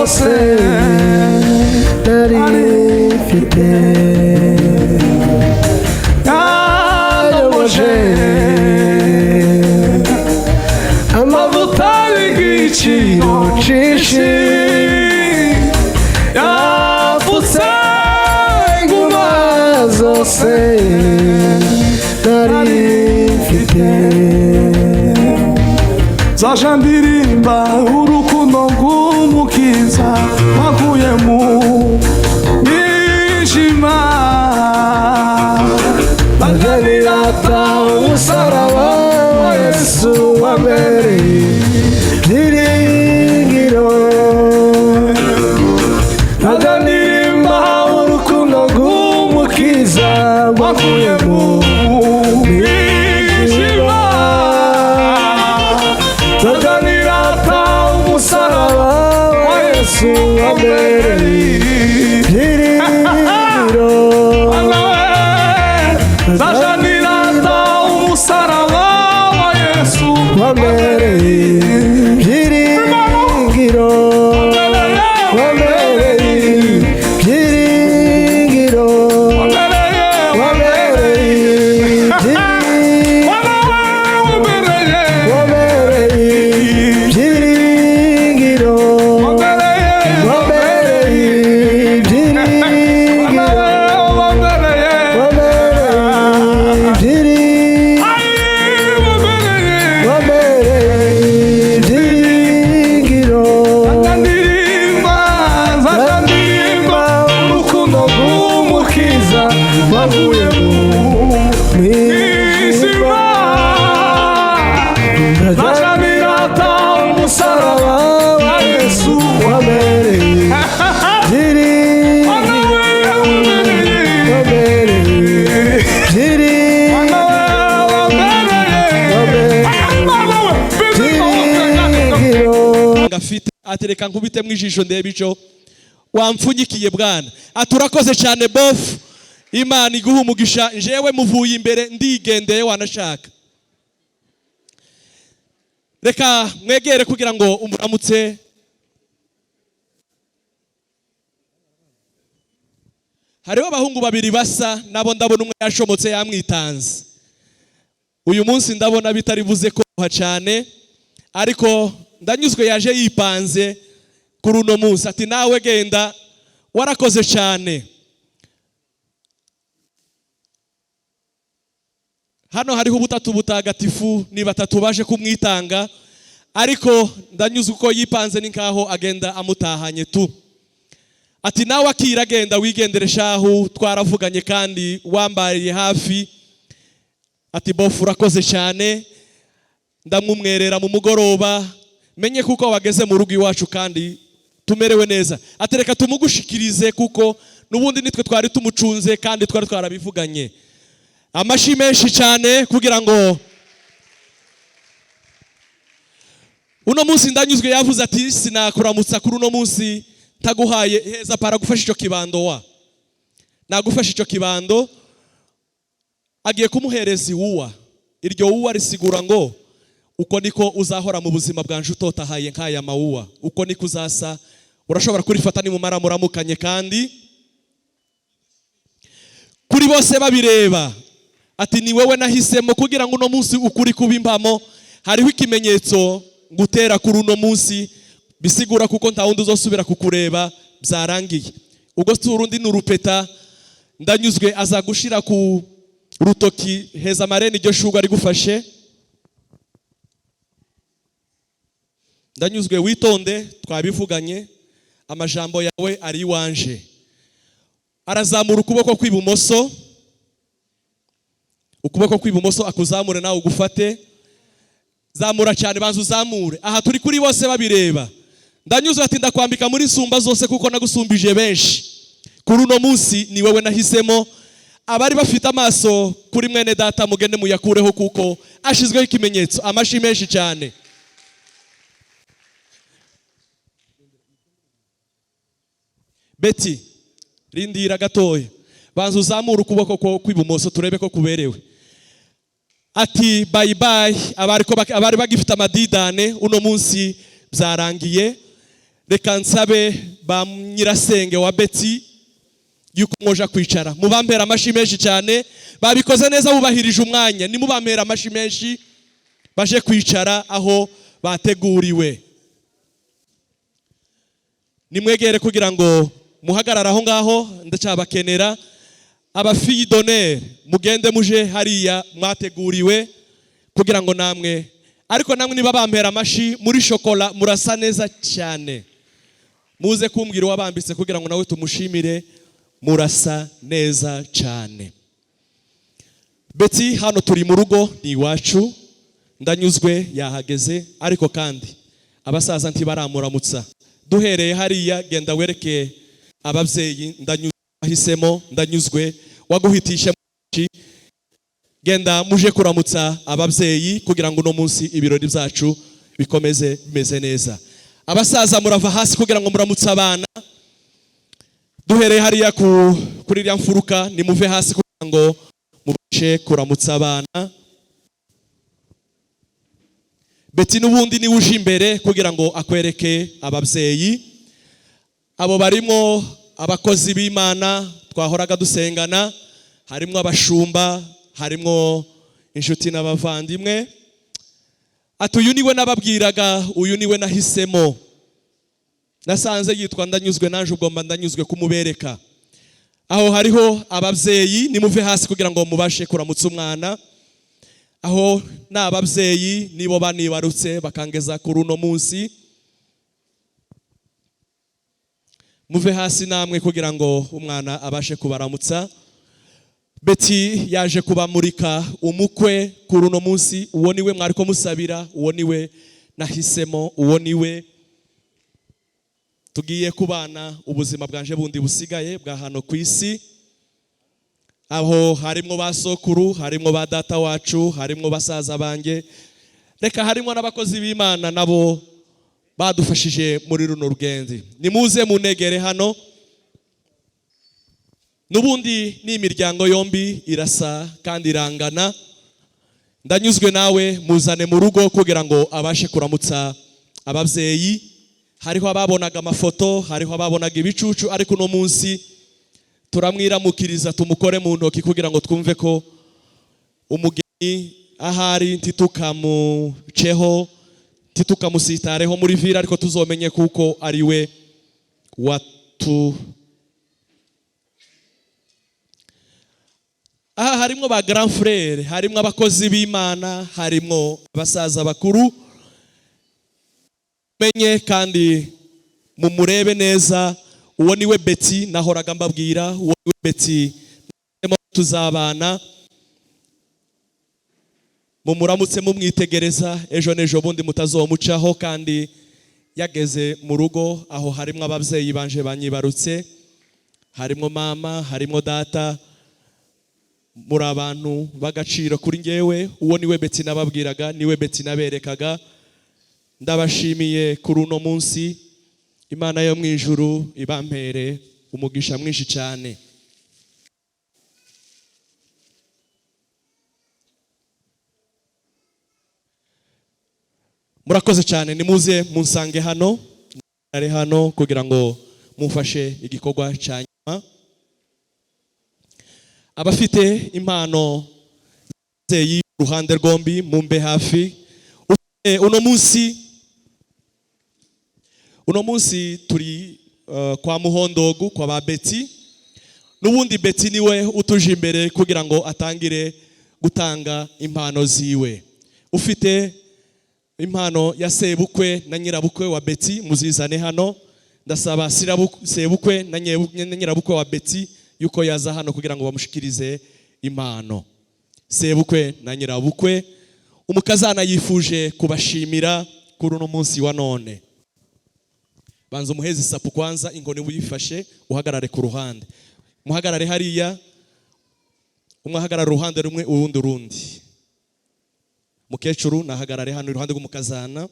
zose nari mfite yayoboje amavuta y'igiciro cyinshi yapfutse inguma zose nari mfite zaje ndirimba urukundo rw'umukiza wakuye mu mwijima maze nirata umusaraba wa Yesu wambereye byiringiro maze ndirimba urukundo rw'umukiza wakuye mu mwijima maze nirata umusaraba wa Yesu wambereye byiringiro zaje nirata umusaraba wa Yesu wambereye byiringiro wambereye byiringiro wambereye byiringiro atereka nkubite mwijisho ndebe ico wamfunyikiye bwana aturakoze cyane bofu Imana iguha umugisha jewe muvuye imbere ndigendeye wanashaka reka mwegere kugira ngo umuramutse hariho abahungu babiri basa nabo ndabona umwe yashomotse yamwitanze uyu munsi ndabona bitari buze ko cyane ariko ndanyuzwe yaje yipanze kuri uno munsi ati nawe genda warakoze cyane hano hariho ubutatu butagatifu ni batatu baje kumwitanga ariko ndanyuzwe uko yipanze ni nkaho agenda amutahanye tu ati nawe akira agenda wigendere shahu twaravuganye kandi wambariye hafi ati bofu urakoze cyane ndamumwerera mu mugoroba menye kuko wageze mu rugo iwacu kandi tumerewe neza atereka tumugushikirize kuko nubundi nitwe twari tumucunze kandi twari twarabivuganye amashi menshi cyane kugira ngo uno munsi ndanyuzwe yavuze ati sinakuramutsa kuri uno munsi taguhaye heza para gufasha ico kibando wa nagufasha ico kibando agiye kumuhereza uwa iryo uwa risigura ngo uko niko uzahora mu buzima bwanje utotahaye nkaya mawuwa uko niko uzasa urashobora kurifata ni mu maramuramukanye kandi kuri bose babireba ati ni wewe nahisemo kugira ngo uno munsi ukuri kubimbamo hariho ikimenyetso gutera kuri uno munsi bisigura kuko nta wundi uzosubira kukureba byarangiye ubwo turundi n'urupeta ndanyuzwe azagushira ku rutoki heza marene iryo shugwa ari gufashe ndanyuzwe witonde twabivuganye amajambo yawe ari iwanje arazamura ukuboko kw'ibumoso akuzamure nawe ugufate zamura cyane banza uzamure aha turi kuri bose babireba ndanyuzwe ati ndakwambika muri nsumba zose kuko nagusumbije benshi kuri uno munsi ni wewe nahisemo abari bafite amaso kuri mwene data mugende muyakureho kuko ashizweho ikimenyetso amashi menshi cyane Betty rindira gatoya banza uzamura ukuboko kw'ibumoso turebe ko kuberewe ati bye bye abari bagifite amadidane uno munsi byarangiye reka nsabe ba nyirasenge wa Beti yuko mwoja kwicara. Mubampera amashi menshi cyane, babikoze neza bubahirije umwanya. Ni mubampera amashi menshi baje kwicara aho bateguriwe. Nimwegere kugira ngo muhagarara aho ngaho, ndacyabakenera abafi d'honneur, mugende muje hariya mwateguriwe kugira ngo namwe, ariko namwe niba bampera amashi muri shokola murasa neza cyane. Muze kumbwira wabambitse kugira ngo nawe tumushimire, murasa neza cyane. Beti, hano turi mu rugo ni iwacu, ndanyuzwe yahageze, ariko kandi abasaza ntibaramuramutsa. Duhereye hariya genda wereke ababyeyi, ndanyuzwe waguhitisha genda muje kuramutsa ababyeyi kugira ngo no munsi ibirori byacu bikomeze bimeze neza. Abasaza murava hasi kugira ngo muramutsa abana. Duhereye hariya kuri iriya mfuruka nimuve hasi kugira ngo mubashe kuramutsa abana. Beti n'ubundi ni uje imbere kugira ngo akwereke ababyeyi. Abo barimo abakozi b'Imana twahoraga dusengana, harimo abashumba, harimo inshuti n'abavandimwe. Ati uyu niwe nababwiraga, uyu niwe nahisemo. Nasanze yitwa Ndanyuzwe, naje ugomba ndanyuzwe kumubereka. Aho hariho ababyeyi, nimuve hasi kugira ngo mubashe kuramutsa umwana. Aho n'ababyeyi nibo banibarutse bakangeza kuri uno munsi. Muve hasi namwe kugira ngo umwana abashe kubaramutsa. Beti yaje kubamurika umukwe kuri uno munsi. Uwo niwe mwariko musabira, uwo niwe nahisemo, uwo niwe tugiye kubana ubuzima bwanje bundi busigaye bwa hano ku isi. Aho harimo basokuru, harimo ba data wacu, harimo basaza banjye, reka harimo n'abakozi b'Imana nabo badufashije muri runo rugendo. Nimuze munegere hano. Nubundi ni imiryango yombi irasa kandi irangana. Ndanyuzwe nawe muzane mu rugo kugira ngo abashe kuramutsa ababyeyi. Hariho ababonaga amafoto, hariho ababonaga ibicucu, ariko no munsi turamwiramukiriza tumukore mu ntoki kugira ngo twumve ko umugeni ahari ntitukamuceho, ntitukamusitareho muri vira, ariko tuzomenye kuko ari we aha harimo ba grand frère, harimo abakozi b'Imana, harimo abasaza bakuru. Menye kandi mumurebe neza, uwo niwe Beti nahoraga mbabwira, uwo niwe Beti tuzabana. Mumuramutse mumwitegereza, ejo nejo bundi mutazomucaho. Kandi yageze mu rugo aho harimo ababyeyi banje banyibarutse, harimo mama, harimo data. Muri abantu bagaciro kuri ngewe. Uwo niwe Beti nababwiraga, niwe Beti naberekaga. Ndabashimiye kuri uno munsi. Imana yo mu ijuru ibampere umugisha mwinshi cyane. Murakoze cyane. Nimuze munsange hano, ari hano kugira ngo mumfashe igikorwa cya nyuma. Abafite impano z'ababyeyi uruhande rwombi mumbe hafi. Uno munsi turi kwa Muhondogu kwa ba Beti. Nubundi Beti niwe utuje imbere kugira ngo atangire gutanga impano ziwe. Ufite impano ya sebukwe na nyirabukwe wa Beti muzizane hano. Ndasaba sebukwe na nyirabukwe wa Beti yuko yaza hano kugira ngo bamushikirize impano. Sebukwe na nyirabukwe, umukazana yifuje kubashimira kuri uno munsi wa none. Banza umuhezi sapu kwanza, inkoni wifashe, uhagarare ku ruhande. Muhagarare hariya, umwe ahagarara uruhande rumwe urundi urundi. Mukecuru nahagarare hano iruhande rw'umukazana.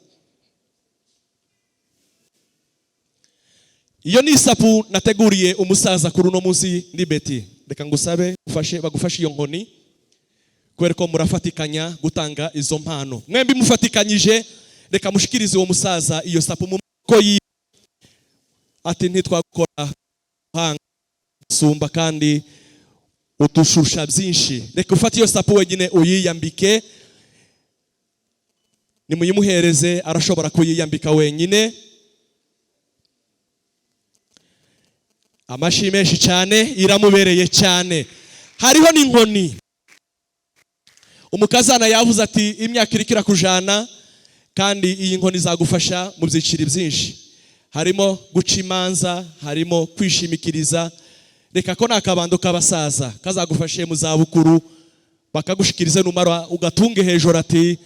Iyo ni sapu nateguriye umusaza kuri uno munsi ndi Beti. Reka ngusabe bagufashe iyo nkoni, kubera ko murafatikanya gutanga izo mpano. Mwembi mufatikanyije, reka mushikirize uwo musaza iyo sapu mu maboko yiwe. ati ntitwakora hanga sumba kandi utushusha byinshi. Reka ufate iyo sapu wenyine uyiyambike, nimuyimuhereze arashobora kuyiyambika wenyine. Amashi menshi cyane, iramubereye cyane. Hariho n'inkoni. Umukazana yavuze ati imyaka irikira kujana kandi iyi nkoni zagufasha mu byiciro byinshi. Harimo guca imanza, harimo kwishimikiriza. Reka ko nakabando k'abasaza kazagufashe mu zabukuru, bakagushikirize numara ugatunge hejuru ati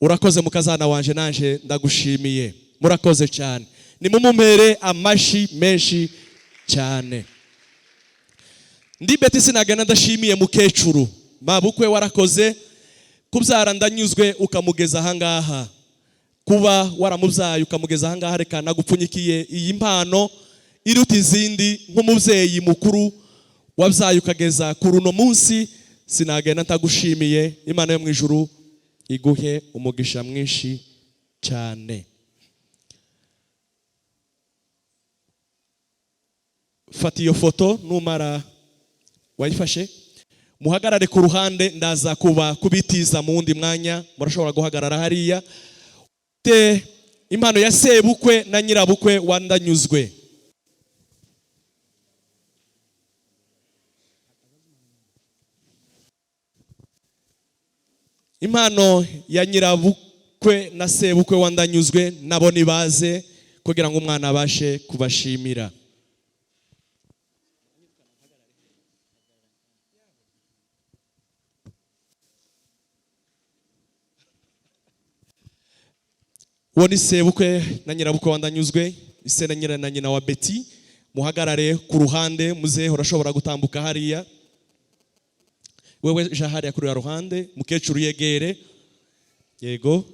urakoze mukazana wanje, nanje ndagushimiye. Murakoze cyane, nimumumpere amashi menshi cyane. Ndi beti sinagana ndashimiye mukecuru mabukwe, warakoze kubyara, ndanyuzwe ukamugeza ahangaha, kuba waramubyaye ukamugeza ahangaha. Reka nagupfunyikiye iyi mpano iruta izindi nk'umubyeyi mukuru wabyaye ukageza kuri uno munsi. Sinagenda ntagushimiye. Imana yo mu ijuru iguhe umugisha mwinshi cyane. Fata iyo foto numara wayifashe, muhagarare ku ruhande, ndaza kubitiza mu wundi mwanya. Murashobora guhagarara hariya. Impano ya sebukwe na nyirabukwe wandanyuzwe. Impano ya nyirabukwe na sebukwe wandanyuzwe, nabo nibaze kugira ngo umwana abashe kubashimira. Uwo ni sebukwe na nyirabukwe wandanyuzwe, ise na nyina wa Betty. Muhagarare ku ruhande, muzehe urashobora gutambuka hariya. Wewe jahari kuri ya ruhande, mukecuru yegere. Yego.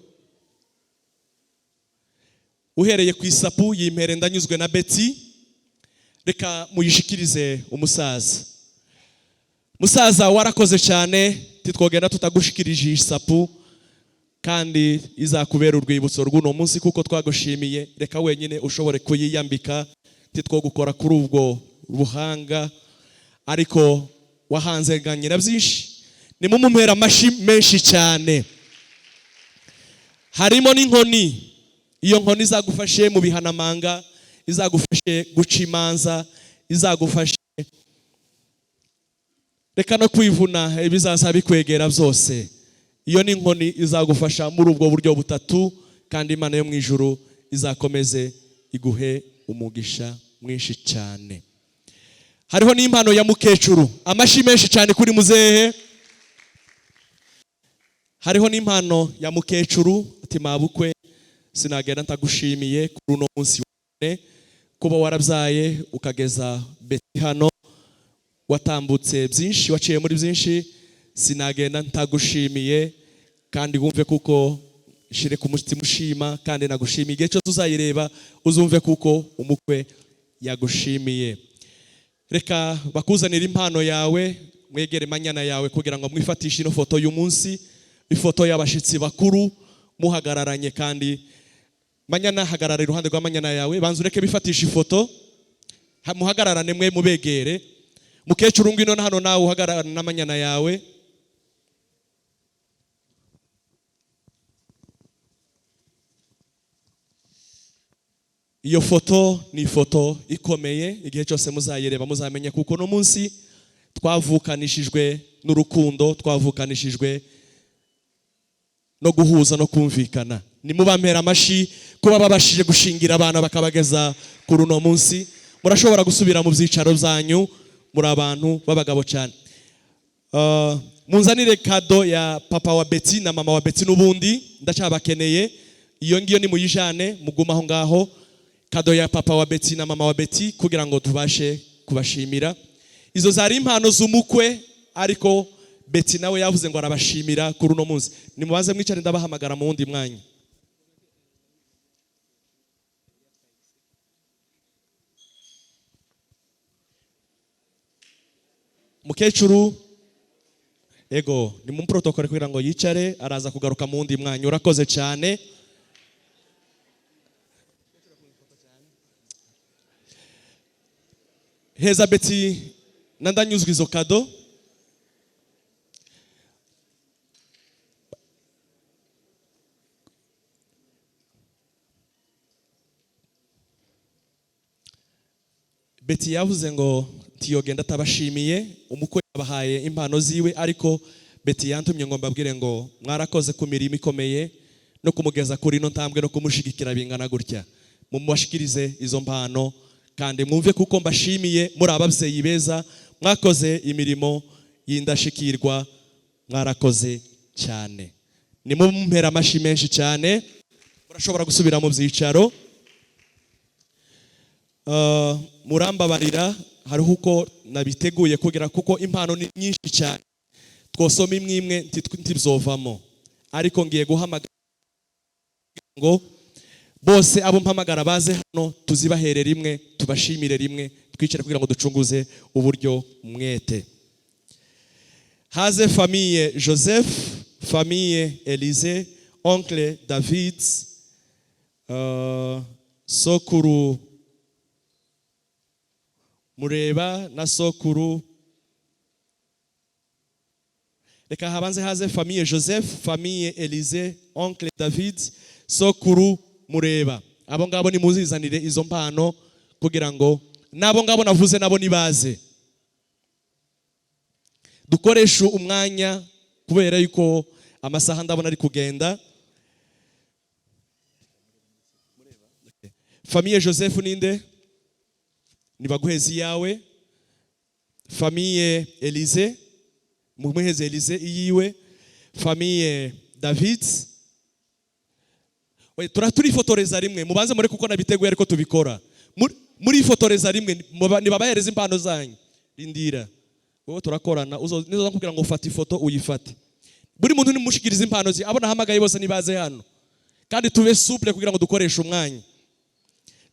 Uhereye ku isapu yimpere ndanyuzwe na Betty. Reka muyishikirize umusaza. Musaza warakoze cyane, titwogenda tutagushikirije isapu kandi izakubera urwibutso rw'uno munsi kuko twagushimiye. Reka wenyine ushobore kuyiyambika, titwogukora kuri ubwo buhanga, ariko wahanze ganyira byinshi. Nimumumpera amashi menshi cyane. Harimo n'inkoni. Iyo nkoni izagufashe mu bihanamanga, izagufashe guca imanza, izagufashe reka no kwivuna ibizaza bikwegera byose. Iyo ni inkoni izagufasha muri ubwo buryo butatu, kandi Imana yo mu ijuru izakomeze iguhe umugisha mwinshi cyane. Hariho n'impano ya mukecuru. Amashi menshi cyane kuri muzehe. Hariho n'impano ya mukecuru. Ati mabukwe sinagenda ntagushimiye kuri uno munsi wone, kuba warabyaye ukageza Betty hano, watambutse byinshi, waciye muri byinshi. Sinagenda ntagushimiye kandi wumve kuko shire ku mutima ushima, kandi nagushimiye. Igihe cyo tuzayireba uzumve kuko umukwe yagushimiye. Reka bakuzanira impano yawe, mwegere manyana yawe kugira ngo mwifatishe ino foto y'umunsi, ifoto y'abashitsi bakuru muhagararanye. Kandi manyana hagarara iruhande rwa manyana yawe, banzu reke bifatisha ifoto, muhagararane mwe mubegere. Mukecuru ngwino na hano nawe uhagararane na manyana yawe. Iyo foto ni foto ikomeye, igihe cyose muzayireba muzamenye kuko no munsi twavukanishijwe n'urukundo, twavukanishijwe no guhuza no kumvikana. Nimubampera amashi kuba babashije gushingira abana bakabageza kuri uno munsi. Murashobora gusubira mu byicaro byanyu, muri abantu b'abagabo cyane. Munzanire kado ya papa wa Betty na mama wa Betty, n'ubundi ndacabakeneye. Iyo ngiyo ni muyijane, muguma aho ngaho. Kado ya papa wa Betty na mama wa Betty kugira ngo tubashe kubashimira. Izo zari impano z'umukwe, ariko Betty nawe yavuze ngo arabashimira kuri uno munsi. Nimubaze mwicare ndabahamagara mu wundi mwanya. Mukecuru ego ni mu protocole kugira ngo yicare, araza kugaruka mu wundi mwanya. Urakoze cyane. heza Betty nandanyuzwa izo kado. Betty yavuze ngo ntiyogenda atabashimiye, umukwe yabahaye impano ziwe, ariko Betty yantumye ngo mbabwire ngo mwarakoze ku mirimo ikomeye no kumugeza kuri no ntambwe no kumushigikira bingana gutya. Mumubashikirize izo mpano kandi mwumve kuko mbashimiye, muri ababyeyi beza, mwakoze imirimo y'indashikirwa, mwarakoze cyane. Nimumpera amashi menshi cyane. Murashobora gusubira mu byicaro. Murambabarira hariho uko nabiteguye kugira kuko impano ni nyinshi cyane, twosoma imwe ntibzovamo, ariko ngiye guhamagara ngo bose abo mpamagara baze hano tuzibahere rimwe, tubashimire rimwe, twicare kugira ngo ducunguze uburyo mwete. Haze famille Joseph, famille Elise, oncle David, sokuru Mureba na sokuru. Reka habanze haze famille Joseph, famille Elise, oncle David, sokuru Mureba. Abo ngabo ni muzizanire izo mpano kugira ngo nabo ngabo navuze nabo nibaze. Dukoresha umwanya kubera yuko amasaha ndabona ari kugenda. Famille Joseph ninde? Nibaguhezi yawe. Famille Elise, mumuheze Elise iyiwe. Famille David. Oye turifotoreza rimwe, mubanze muri kuko nabiteguye ariko tubikora. Muri fotoreza rimwe nibabahereza impano zanyu. Rindira. Wowe turakorana nizo nkubwira ngo ufate ifoto uyifate. Buri muntu nimushikiriza impano zi abo nahamagaye bose nibaze hano. Kandi tube souple kugira ngo dukoreshe umwanya.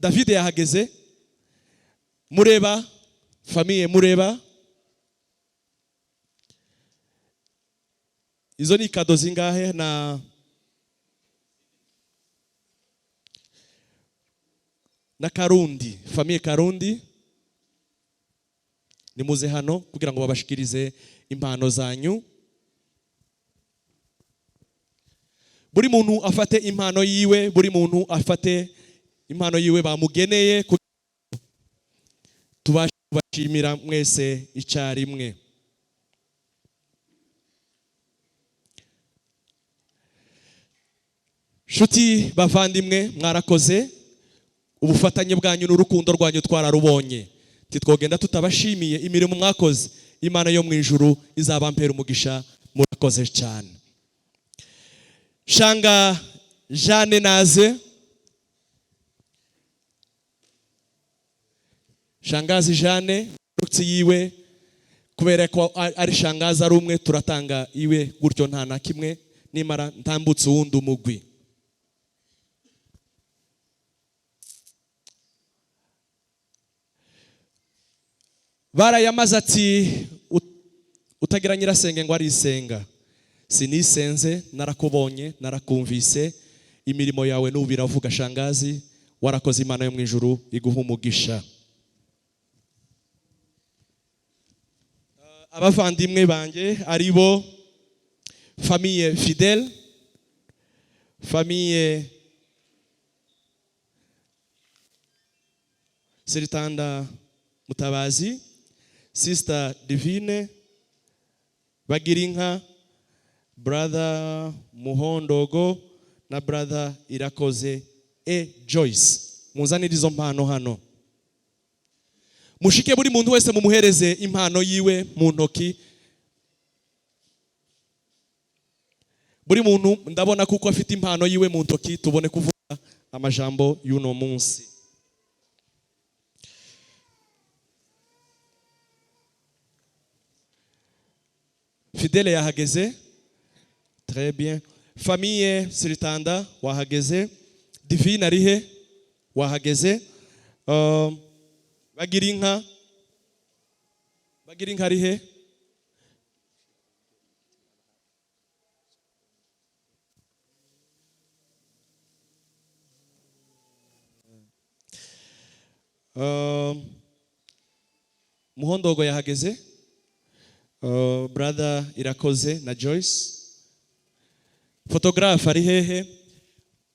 David yahageze. Mureba, famille Mureba. Izo ni kado zingahe na Karundi, famille Karundi. Nimuze hano kugira ngo babashikirize impano zanyu. Buri muntu afate impano yiwe, buri muntu afate impano yiwe bamugeneye, tubashimira mwese icyarimwe. Shuti bavandimwe, mwarakoze. Ubufatanye bwanyu n'urukundo rwanyu twararubonye. Titwogenda tutabashimiye imirimo mwakoze. Imana yo mu ijuru izabampera umugisha. Murakoze cyane. Shanga Jeanne naze. Shangazi Jeanne rutsi yiwe kubera ko ari shangazi ari umwe, turatanga iwe gutyo nta na kimwe, nimara ntambutse wundi umugwi. Barayamaze ati utagira nyirasenge ngo arisenga. Sinisenze, narakubonye, narakumvise, imirimo yawe n'ubu biravuga shangazi, warakoze. Imana yo mu ijuru iguha umugisha. Abavandimwe banjye aribo famille Fidèle, famille Seritanda Mutabazi, sister Divine Bagirinka, brother Muhondogo na brother Irakoze Joyce. Muzanire izo mpano hano. Mushike buri muntu wese mumuhereze impano yiwe mu ntoki. Buri muntu ndabona kuko afite impano yiwe mu ntoki, tubone kuvuga amajambo y'uno munsi. Fidèle yahageze. Très bien. Famille Siritanda wahageze. Divine arihe wahageze. Bagirinka arihe. Muhondogo yahageze. Brother Irakoze na Joyce. Photographe ari hehe?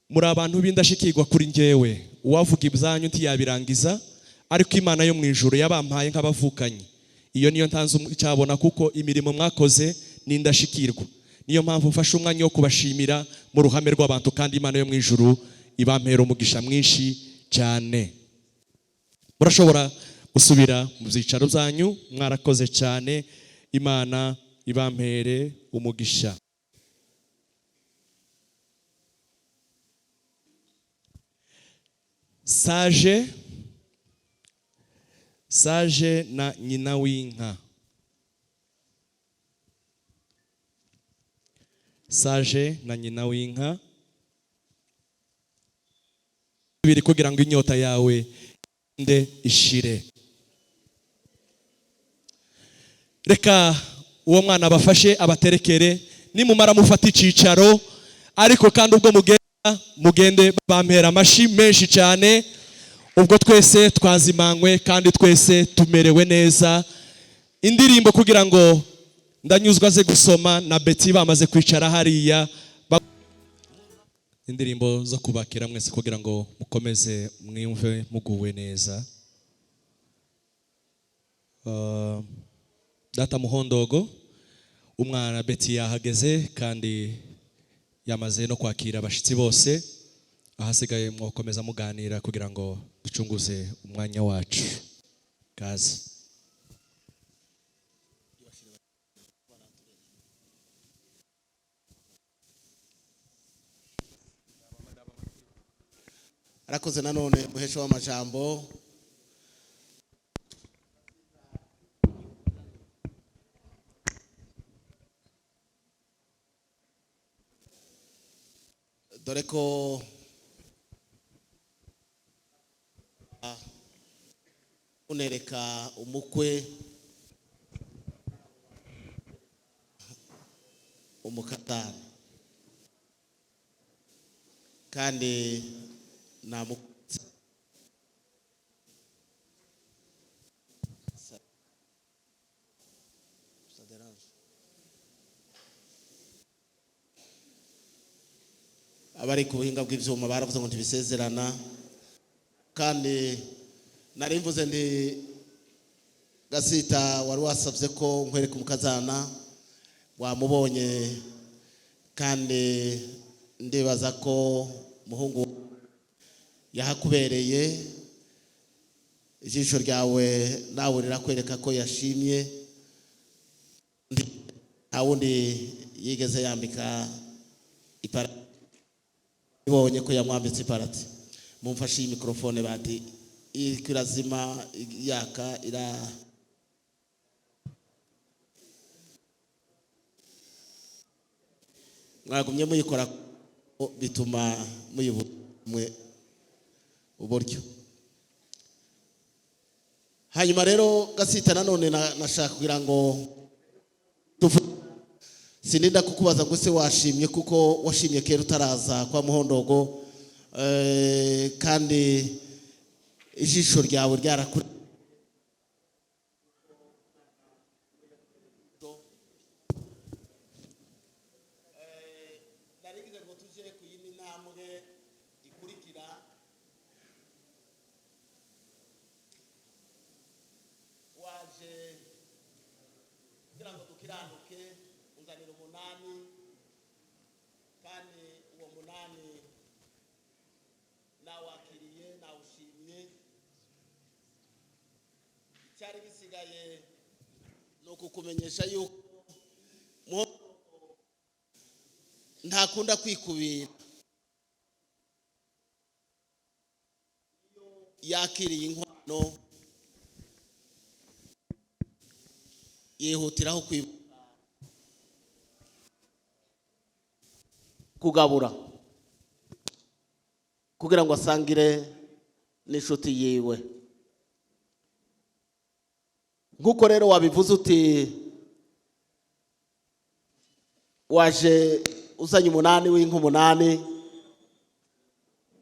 Muri abantu b'indashikirwa kuri njyewe. Uwavuga ibyanyu ntiyabirangiza, ariko Imana yo mu ijuru yabampaye nk'abavukanye. Iyo niyo ntanze cyabona kuko imirimo mwakoze ni indashikirwa. Niyo mpamvu mfashe umwanya wo kubashimira mu ruhame rw'abantu, kandi Imana yo mu ijuru ibampera umugisha mwinshi cyane. Murashobora gusubira mu byicaro byanyu, mwarakoze cyane. Imana ibampere umugisha. Sage na nyina w'inka. Sage na nyina w'inka. Biri kugira ngo inyota yawe inde ishire. Reka uwo mwana abafashe abaterekere, nimumara mufata icicaro, ariko kandi ubwo mugende bampera amashi menshi cyane. Ubwo twese twazimanywe kandi twese tumerewe neza. Indirimbo kugira ngo ndanyuzwa ze gusoma na Betty bamaze kwicara hariya. Indirimbo zo kubakira mwese kugira ngo mukomeze mwumve muguwe neza. Data Muhondogo, umwana Betty yahageze kandi yamaze no kwakira abashitsi bose. Ahasigaye mwakomeza muganira kugira ngo ducunguze umwanya wacu. Kazi. Arakoze nanone muhesho w'amajambo. Dore ko unereka umukwe umukatana kandi namukutse abari ku buhinga bw'ivyuma baravuze ngo ntibisezerana, kandi nari mvuze ndi Gasita wari wasabye ko nkwereka umukazana, wamubonye kandi ndibaza ko muhungu yahakubereye. Ijisho ryawe nawe rirakwereka ko yashimye, nta wundi yigeze yambika iparati, ibonye ko yamwambitse iparati. Mumfashe iyi mikrofone bati ikirazima yaka ira mwagumye muyikora bituma muyibumwe uburyo. Hanyuma rero Gasita nanone nashaka kugira ngo sininda kukubaza ngo se washimye, kuko washimye kera utaraza kwa Muhondogo, kandi ijisho ryawe ryarakure narigize ngo tuje kuyindi ntambwe ikurikira. Waje kugira ngo dukiranuke, uzanira umunani, kandi uwo munani nawakiriye nawushimye. Cyari bisigaye no kukumenyesha yuko ntakunda kwikubira. Yakiriye inkwano yihutiraho kugabura kugira ngo asangire n'inshuti yiwe. Nkuko rero wabivuze uti waje uzanye umunani w'inka umunani,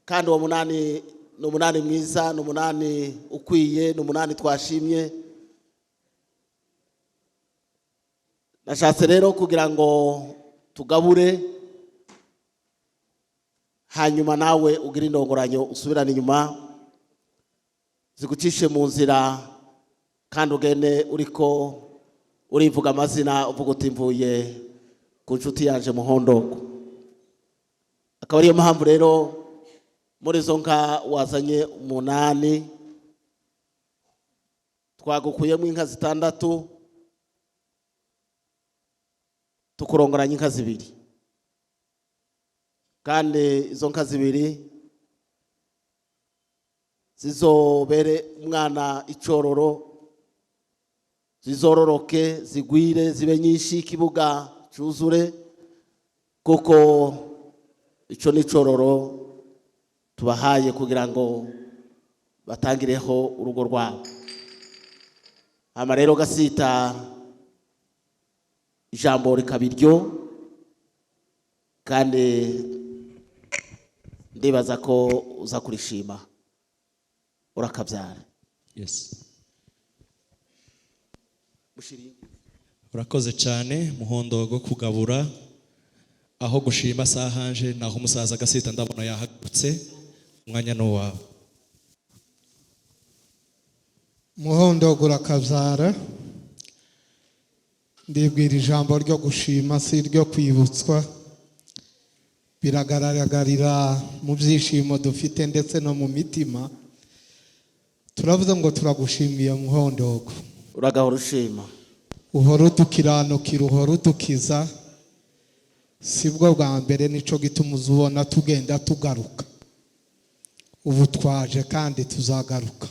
kandi uwo munani ni umunani mwiza, ni umunani ukwiye, ni umunani twashimye, nashatse rero kugira ngo tugabure hanyuma nawe ugira indongoranyo usubirane inyuma zigucishe mu nzira kandi ugende uriko urivuga amazina uvuga uti mvuye ku nshuti yanje Muhondogo. Akaba ariyo mpamvu rero muri zo nka wazanye 8 twagukuyemo inka 6 tukurongoranya inka 2 kandi izo nka 2 zizobere umwana icororo zizororoke zigwire zibe nyinshi ikibuga cyuzure kuko ico nicororo tubahaye kugira ngo batangireho urugo rwabo. Hama rero Gasita ijambo rikabiryo kandi ndibaza ko uza kurishima urakabyara. Yes. Mushiri Urakoze cyane Muhondogo kugabura aho gushima sahanje naho umusaza Gasita ndabona yahagutse umwanya no wawe. Muhondogo urakabyara ndibwira ijambo ryo gushima si ryo kwibutswa biragaragarira mu byishimo dufite ndetse no mu mitima. Turavuze ngo turagushimiye Muhondogo, uragahora ushima, uhora udukiranukira, uhora udukiza. Sibwo bwa mbere nico gituma uzubona tugenda tugaruka, ubu twaje kandi tuzagaruka.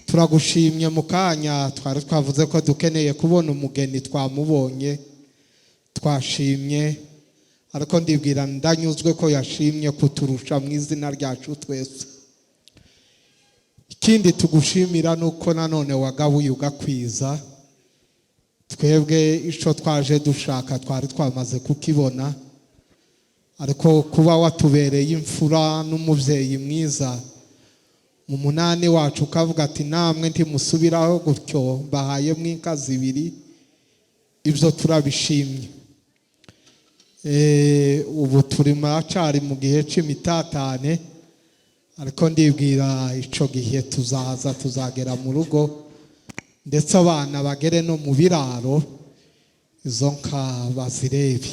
Turagushimye mu kanya twari twavuze ko dukeneye kubona umugeni, twamubonye twashimye, ariko ndibwira ndanyuzwe ko yashimye kuturusha mu izina ryacu twese. Ikindi tugushimira nuko nanone wagabuye ugakwiza. Twebwe ico twaje dushaka twari twamaze kukibona, ariko kuba watubereye imfura n'umuvyeyi mwiza mu 8 wacu ukavuga ati namwe ntimusubiraho gutyo bahaye mwinka 2, ibyo turabishimye. Ubu turi maracari mu gihe c'imitatane, ariko ndibwira ico gihe tuzaza tuzagera mu rugo ndetse abana bagere no mu biraro izo nka bazirebe.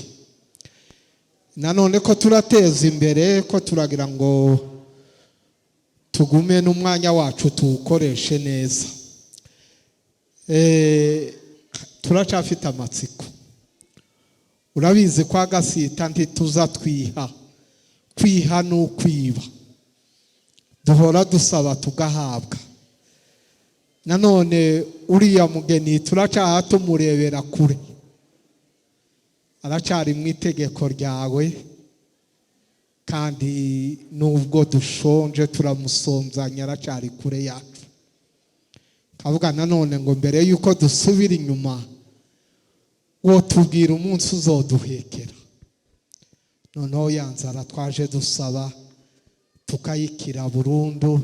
Nanone ko turateza imbere ko turagira ngo tugume n'umwanya wacu tuwukoreshe neza. Turacafite amatsiko, urabizi kwa Gasita ntituza kwiha n'ukwiba, duhora dusaba tugahabwa. Nanone uriya mugeni turacaha tumurebera kure, aracari mu itegeko ryawe, kandi nubwo dushonje turamusonzanya aracari kure yacu. Kavuga nanone ngo mbere yuko dusubira inyuma wo tubwira umunsi uzoduhekera. Noneho yanzara twaje dusaba tukayikira burundu,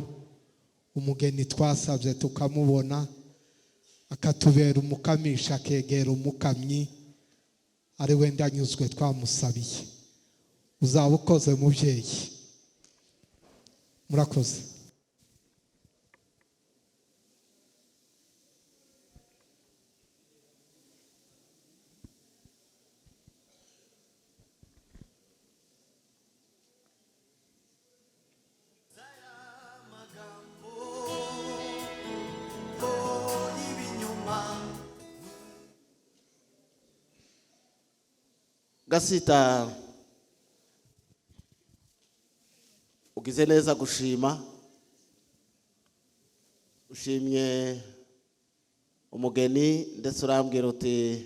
umugeni twasabye tukamubona, akatubera umukamisha, akegera umukamyi, ari we ndanyuzwe twamusabiye. Uzaba ukoze muvyeyi, murakoze. Gasita ugize neza gushima, ushimye umugeni ndetse urambwira uti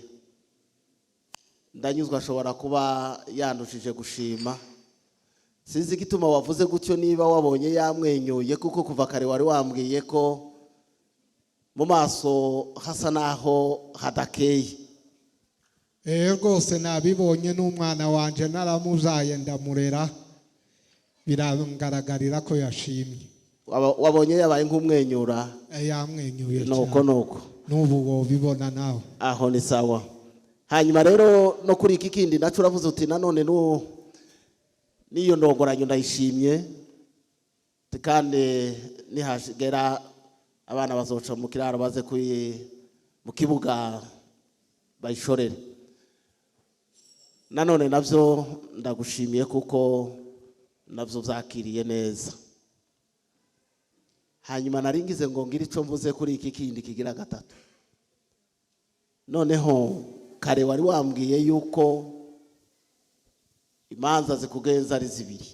ndanyuzwa ashobora kuba yandushije gushima. Sinzi igituma wavuze gutyo, niba wabonye yamwenyuye, kuko kuva kare wari wambwiye ko mu maso hasa naho hadakeye. Rwose nabibonye n'umwana wanje naramuzaye ndamurera, birangaragarira ko yashimye. Wabonye yabaye nk'umwenyura? Yamwenyuye nuko n'ubu wo bibona nawe. Aho ni sawa. hanyuma rero no kuri iki kindi naco uravuze uti nanone niyo ndongoranyo ndayishimye kandi nihagera abana bazoca mu kiraro baze mu kibuga bayishorere. Nanone navyo ndagushimiye kuko navyo vyakiriye neza. Hanyuma naringize ngo ngira ico mvuze kuri iki kindi kigira gatatu. Noneho kare wari wambwiye yuko imanza zikugenza ari zibiri.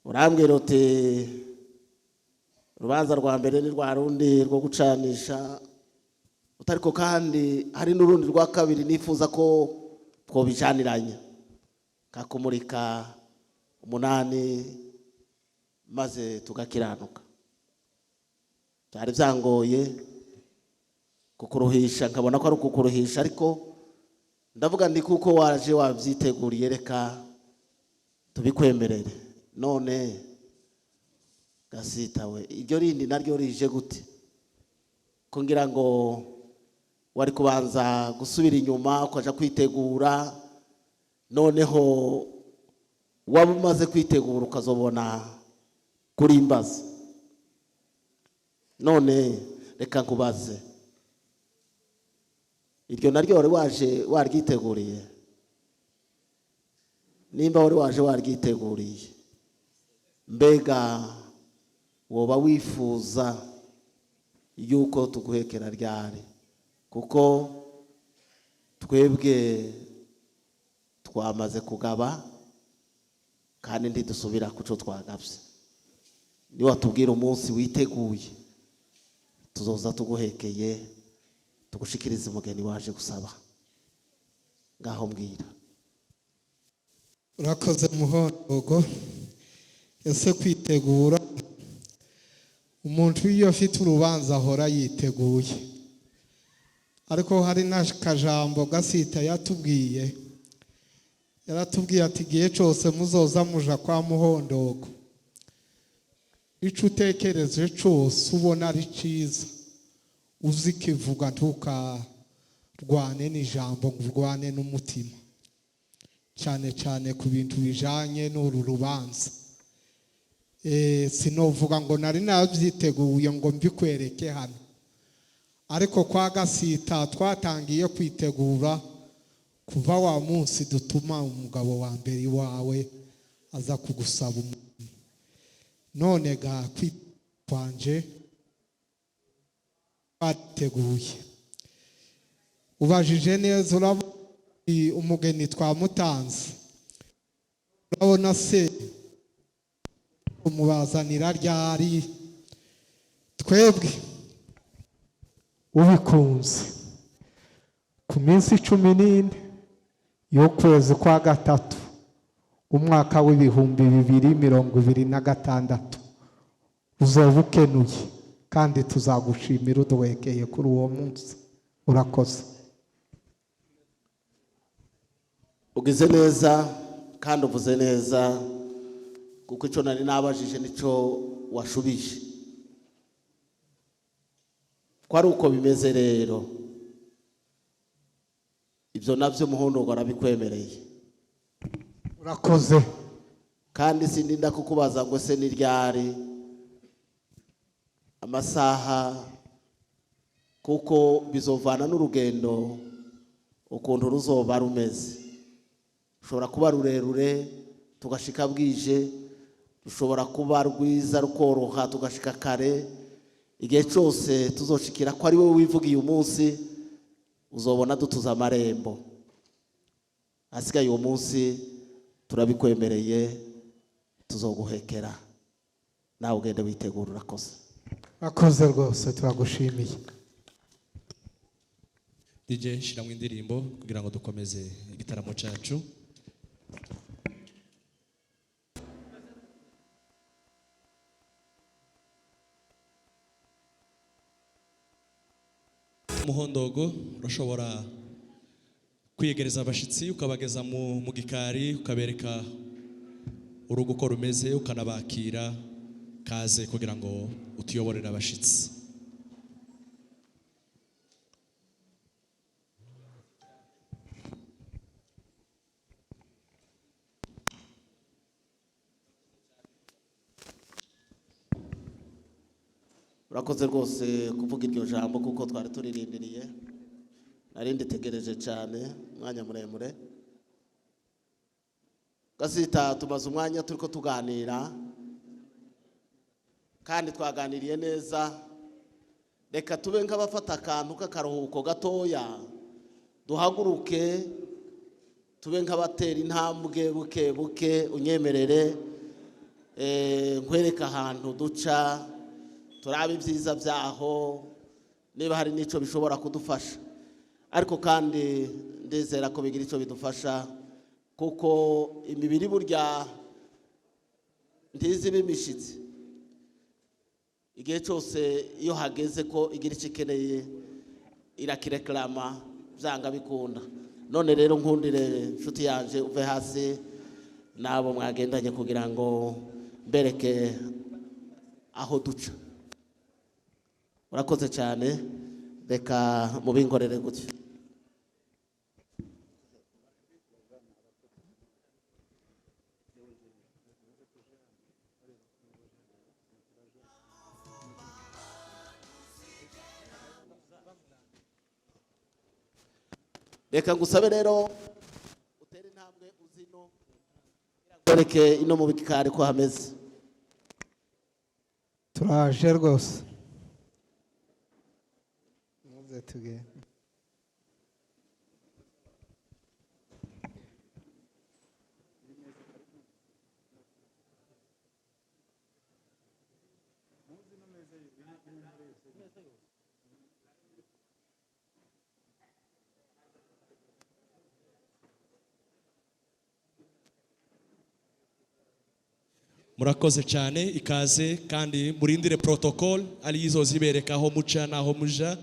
Urambwira uti urubanza rwa mbere ni rwa rundi rwo gucanisha, utariko kandi hari n'urundi rwa kabiri nifuza ko twobijaniranya kakumurika 8 maze tugakiranuka. Byari byangoye kukuruhisha, nkabona ko ari kukuruhisha, ariko ndavuga ndi kuko waje wabyiteguriye reka tubikwemerere. None Gasita we, iryo rindi naryo rije gute? Ko ngira ngo wari kubanza gusubira inyuma ukaja kwitegura, noneho waba umaze kwitegura ukazobona kurimbaza. None reka nkubaze, iryo naryo wari waje waryiteguriye? Nimba wari waje waryiteguriye, mbega woba wifuza yuko tuguhekera ryari? Kuko twebwe twamaze kugaba kandi ndidusubira kuco twagavye. Ni watubwira umunsi witeguye tuzoza tuguhekeye tugushikiriza umugeni waje gusaba. Ngaho mbwira. Urakoze Muhondogo. Ese kwitegura, umuntu iyo afite urubanza ahora yiteguye, ariko hari n'akajambo Gasita yatubwiye. Yaratubwiye ati igihe cyose muzoza muja kwa Muhondogo, ico utekereje cyose ubona ari cyiza uzikivuga, ntukarwane n'ijambo, ngurwane n'umutima, cyane cyane ku bintu bijanye n'uru rubanza. Sinovuga ngo nari nabyiteguye ngo mbikwereke hano, ariko kwa Gasita twatangiye kwitegura kuva wa munsi dutuma umugabo wa mbere wawe aza kugusaba umuntu. None ga kwanje bateguye, ubajije neza, urabona umugeni twamutanze, urabona se umubazanira ryari? Twebwe ubikunze ku minsi 14 y'ukwezi kwa gatatu umwaka w'ibihumbi 2026 uzoba ukenuye, kandi tuzagushimira uduhekeye kuri uwo munsi. Urakoze. Ugize neza kandi uvuze neza, kuko ico nari nabajije nico washubije. Kwari uko bimeze rero, ibyo navyo Muhondogo arabikwemereye. Urakoze. Kandi sindinda kukubaza ngo se ni ryari, amasaha, kuko bizovana n'urugendo ukuntu ruzoba rumeze. Ushobora kuba rurerure tugashika bwije, ushobora kuba rwiza rukoroha tugashika kare. Igihe cyose tuzoshikira ko ari wowe wivugiye umunsi, uzobona dutuza amarembo. Asigaye uwo munsi turabikwemereye, tuzoguhekera, nawe ugende witegura. Urakoze. Urakoze rwose, turagushimiye. DJ shiramwe indirimbo kugira ngo dukomeze igitaramo cyacu. Muhondogo, urashobora kwiyegereza abashitsi ukabageza mu gikari, ukabereka urugo uko rumeze, ukanabakira. Kaze kugira ngo utuyoborere abashitsi. urakoze rwose kuvuga iryo jambo kuko twari turirindiriye nari nditegereje cyane umwanya muremure. Gasita tumaze umwanya turiko tuganira kandi twaganiriye neza, reka tube nk'abafata akantu k'akaruhuko gatoya duhaguruke tube nk'abatera intambwe buke buke, unyemerere nkwereka ahantu duca turabe ibyiza byaho niba hari n'ico bishobora kudufasha, ariko kandi ndizera ko bigira ico bidufasha kuko imibiri burya ntizibe imishitsi. Igihe cyose iyo hageze ko igira icyo ikeneye irakireklama byanga bikunda. None rero nkundire nshuti yanje uve hasi nabo mwagendanye kugira ngo mbereke aho duca. Urakoze cyane, reka mubinkorere gutyo. Reka ngusabe rero utere intambwe uzino kwereke ino mu bikari ko hameze. turaje rwose muze tugende. Murakoze cyane, ikaze kandi murindire protocol ari izo zibereka aho muca naho muja,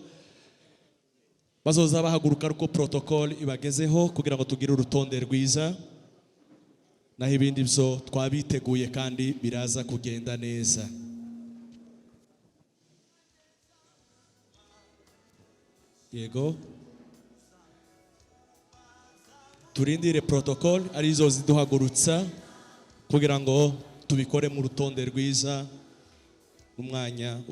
bazoza bahaguruka ruko protocol ibagezeho kugira ngo tugire urutonde rwiza, naho ibindi byo twabiteguye kandi biraza kugenda neza. Yego, turindire protocol ari izo ziduhagurutsa kugira ngo tubikore mu rutonde rwiza umwanya